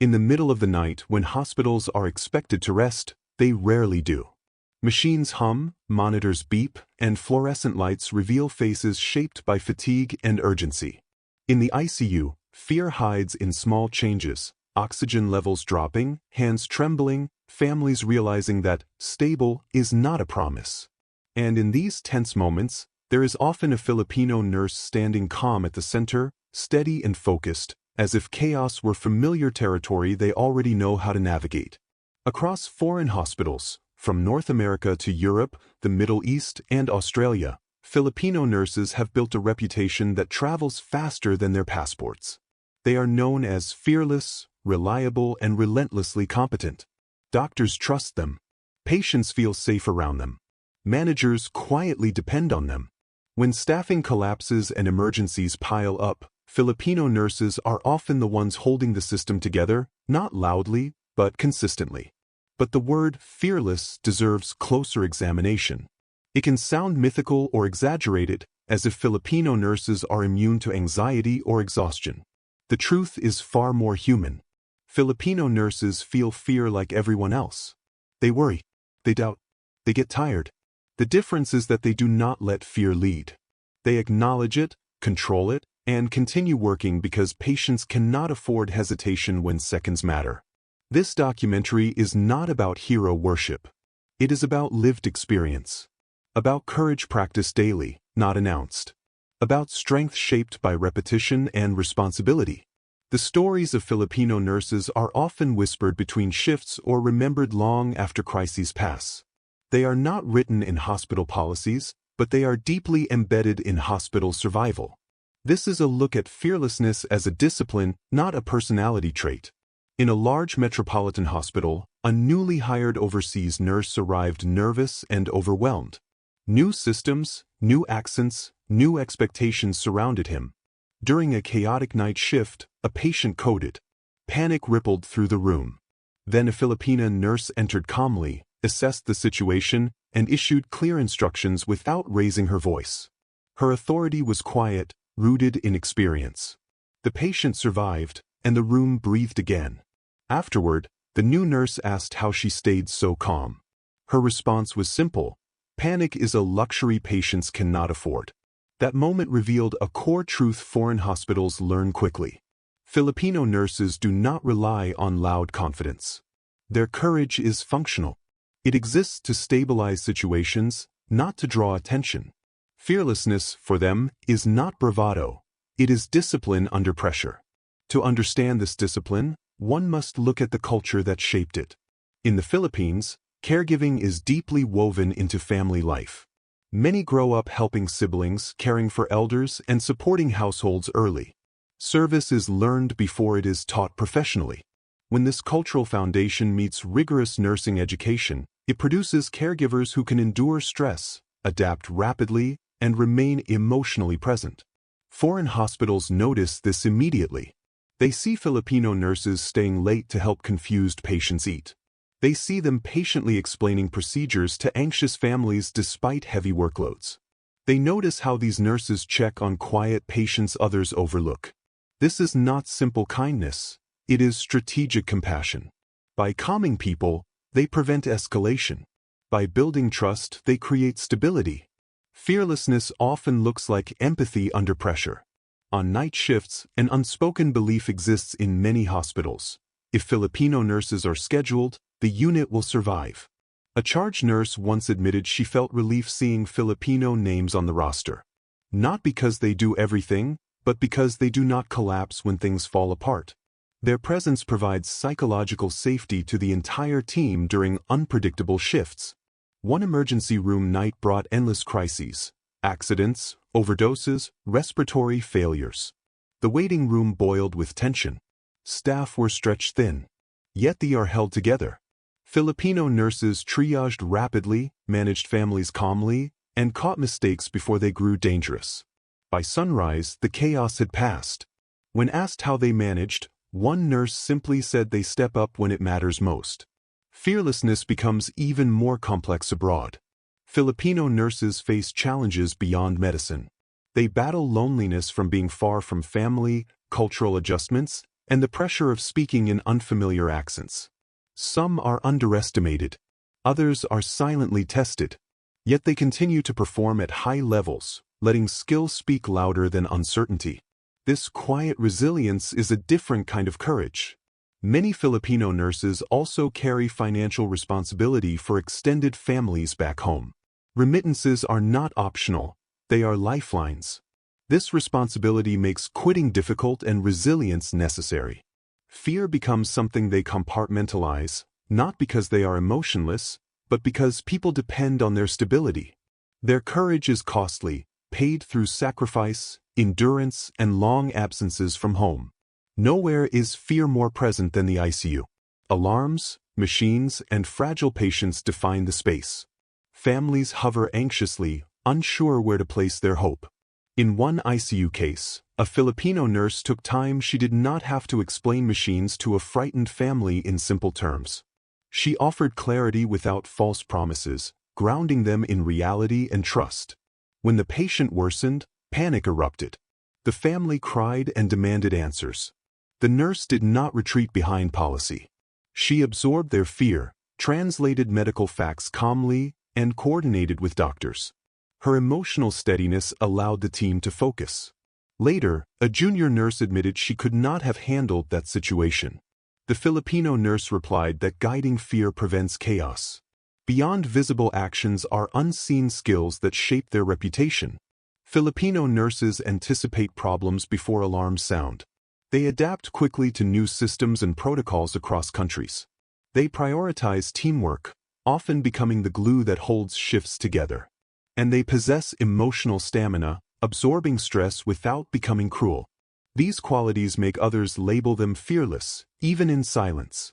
In the middle of the night when hospitals are expected to rest, they rarely do. Machines hum, monitors beep, and fluorescent lights reveal faces shaped by fatigue and urgency. In the ICU, fear hides in small changes, oxygen levels dropping, hands trembling, families realizing that stable is not a promise. And in these tense moments, there is often a Filipino nurse standing calm at the center, steady and focused, as if chaos were familiar territory they already know how to navigate. Across foreign hospitals, from North America to Europe, the Middle East, and Australia, Filipino nurses have built a reputation that travels faster than their passports. They are known as fearless, reliable, and relentlessly competent. Doctors trust them. Patients feel safe around them. Managers quietly depend on them. When staffing collapses and emergencies pile up, Filipino nurses are often the ones holding the system together, not loudly, but consistently. But the word fearless deserves closer examination. It can sound mythical or exaggerated, as if Filipino nurses are immune to anxiety or exhaustion. The truth is far more human. Filipino nurses feel fear like everyone else. They worry. They doubt. They get tired. The difference is that they do not let fear lead. They acknowledge it, control it, and continue working because patients cannot afford hesitation when seconds matter. This documentary is not about hero worship. It is about lived experience. About courage practiced daily, not announced. About strength shaped by repetition and responsibility. The stories of Filipino nurses are often whispered between shifts or remembered long after crises pass. They are not written in hospital policies, but they are deeply embedded in hospital survival. This is a look at fearlessness as a discipline, not a personality trait. In a large metropolitan hospital, a newly hired overseas nurse arrived nervous and overwhelmed. New systems, new accents, new expectations surrounded him. During a chaotic night shift, a patient coded. Panic rippled through the room. Then a Filipina nurse entered calmly, assessed the situation, and issued clear instructions without raising her voice. Her authority was quiet, rooted in experience. The patient survived, and the room breathed again. Afterward, the new nurse asked how she stayed so calm. Her response was simple: panic is a luxury patients cannot afford. That moment revealed a core truth foreign hospitals learn quickly. Filipino nurses do not rely on loud confidence. Their courage is functional. It exists to stabilize situations, not to draw attention. Fearlessness, for them, is not bravado. It is discipline under pressure. To understand this discipline, one must look at the culture that shaped it. In the Philippines, caregiving is deeply woven into family life. Many grow up helping siblings, caring for elders, and supporting households early. Service is learned before it is taught professionally. When this cultural foundation meets rigorous nursing education, it produces caregivers who can endure stress, adapt rapidly, and remain emotionally present. Foreign hospitals notice this immediately. They see Filipino nurses staying late to help confused patients eat. They see them patiently explaining procedures to anxious families despite heavy workloads. They notice how these nurses check on quiet patients others overlook. This is not simple kindness. It is strategic compassion. By calming people, they prevent escalation. By building trust, they create stability. Fearlessness often looks like empathy under pressure. On night shifts, an unspoken belief exists in many hospitals. If Filipino nurses are scheduled, the unit will survive. A charge nurse once admitted she felt relief seeing Filipino names on the roster. Not because they do everything, but because they do not collapse when things fall apart. Their presence provides psychological safety to the entire team during unpredictable shifts. One emergency room night brought endless crises: accidents, overdoses, respiratory failures. The waiting room boiled with tension. Staff were stretched thin. Yet they are held together. Filipino nurses triaged rapidly, managed families calmly, and caught mistakes before they grew dangerous. By sunrise, the chaos had passed. When asked how they managed, one nurse simply said they step up when it matters most. Fearlessness becomes even more complex abroad. Filipino nurses face challenges beyond medicine. They battle loneliness from being far from family, cultural adjustments, and the pressure of speaking in unfamiliar accents. Some are underestimated, others are silently tested, yet they continue to perform at high levels, letting skill speak louder than uncertainty. This quiet resilience is a different kind of courage. Many Filipino nurses also carry financial responsibility for extended families back home. Remittances are not optional, they are lifelines. This responsibility makes quitting difficult and resilience necessary. Fear becomes something they compartmentalize, not because they are emotionless, but because people depend on their stability. Their courage is costly, paid through sacrifice, endurance, and long absences from home. Nowhere is fear more present than the ICU. Alarms, machines, and fragile patients define the space. Families hover anxiously, unsure where to place their hope. In one ICU case, a Filipino nurse took time she did not have to explain machines to a frightened family in simple terms. She offered clarity without false promises, grounding them in reality and trust. When the patient worsened, panic erupted. The family cried and demanded answers. The nurse did not retreat behind policy. She absorbed their fear, translated medical facts calmly, and coordinated with doctors. Her emotional steadiness allowed the team to focus. Later, a junior nurse admitted she could not have handled that situation. The Filipino nurse replied that guiding fear prevents chaos. Beyond visible actions are unseen skills that shape their reputation. Filipino nurses anticipate problems before alarms sound. They adapt quickly to new systems and protocols across countries. They prioritize teamwork, often becoming the glue that holds shifts together. And they possess emotional stamina, absorbing stress without becoming cruel. These qualities make others label them fearless, even in silence.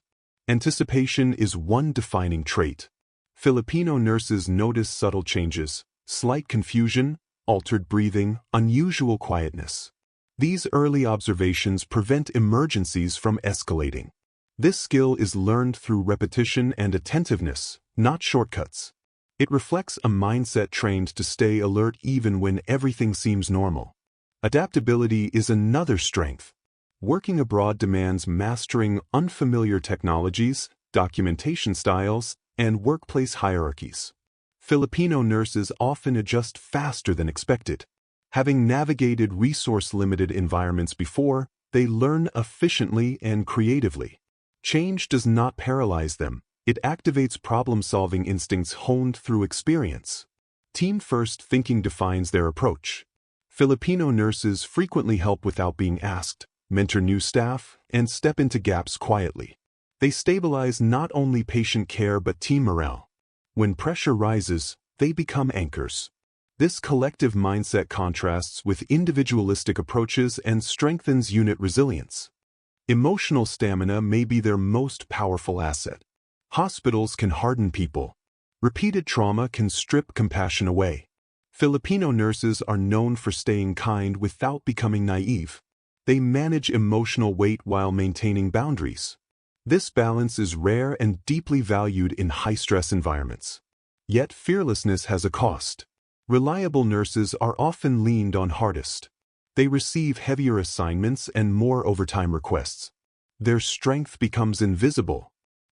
Anticipation is one defining trait. Filipino nurses notice subtle changes, slight confusion, altered breathing, unusual quietness. These early observations prevent emergencies from escalating. This skill is learned through repetition and attentiveness, not shortcuts. It reflects a mindset trained to stay alert even when everything seems normal. Adaptability is another strength. Working abroad demands mastering unfamiliar technologies, documentation styles, and workplace hierarchies. Filipino nurses often adjust faster than expected. Having navigated resource-limited environments before, they learn efficiently and creatively. Change does not paralyze them. It activates problem-solving instincts honed through experience. Team-first thinking defines their approach. Filipino nurses frequently help without being asked, mentor new staff, and step into gaps quietly. They stabilize not only patient care but team morale. When pressure rises, they become anchors. This collective mindset contrasts with individualistic approaches and strengthens unit resilience. Emotional stamina may be their most powerful asset. Hospitals can harden people. Repeated trauma can strip compassion away. Filipino nurses are known for staying kind without becoming naive. They manage emotional weight while maintaining boundaries. This balance is rare and deeply valued in high-stress environments. Yet fearlessness has a cost. Reliable nurses are often leaned on hardest. They receive heavier assignments and more overtime requests. Their strength becomes invisible.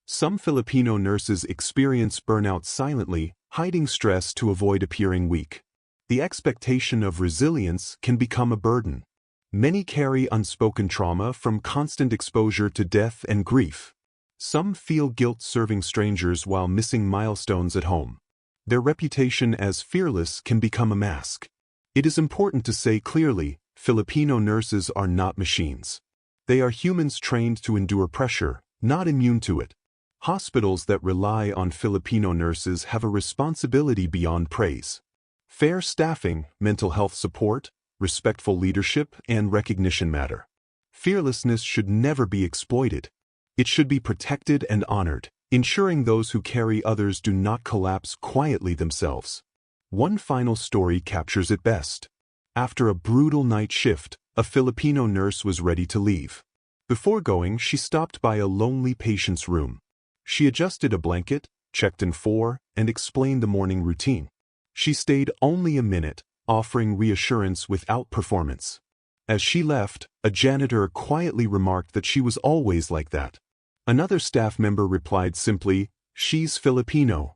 Some Filipino nurses experience burnout silently, hiding stress to avoid appearing weak. The expectation of resilience can become a burden. Many carry unspoken trauma from constant exposure to death and grief. Some feel guilt serving strangers while missing milestones at home. Their reputation as fearless can become a mask. It is important to say clearly, Filipino nurses are not machines. They are humans trained to endure pressure, not immune to it. Hospitals that rely on Filipino nurses have a responsibility beyond praise. Fair staffing, mental health support, respectful leadership, and recognition matter. Fearlessness should never be exploited. It should be protected and honored, ensuring those who carry others do not collapse quietly themselves. One final story captures it best. After a brutal night shift, a Filipino nurse was ready to leave. Before going, she stopped by a lonely patient's room. She adjusted a blanket, checked in for, and explained the morning routine. She stayed only a minute, offering reassurance without performance. As she left, a janitor quietly remarked that she was always like that. Another staff member replied simply, "She's Filipino."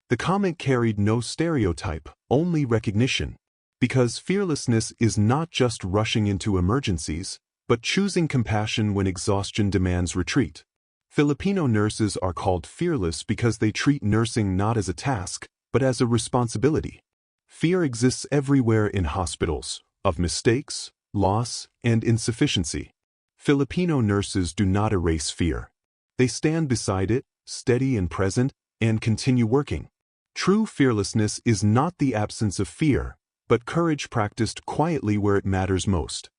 The comment carried no stereotype, only recognition. Because fearlessness is not just rushing into emergencies, but choosing compassion when exhaustion demands retreat. Filipino nurses are called fearless because they treat nursing not as a task, but as a responsibility. Fear exists everywhere in hospitals, of mistakes, loss, and insufficiency. Filipino nurses do not erase fear. They stand beside it, steady and present, and continue working. True fearlessness is not the absence of fear, but courage practiced quietly where it matters most.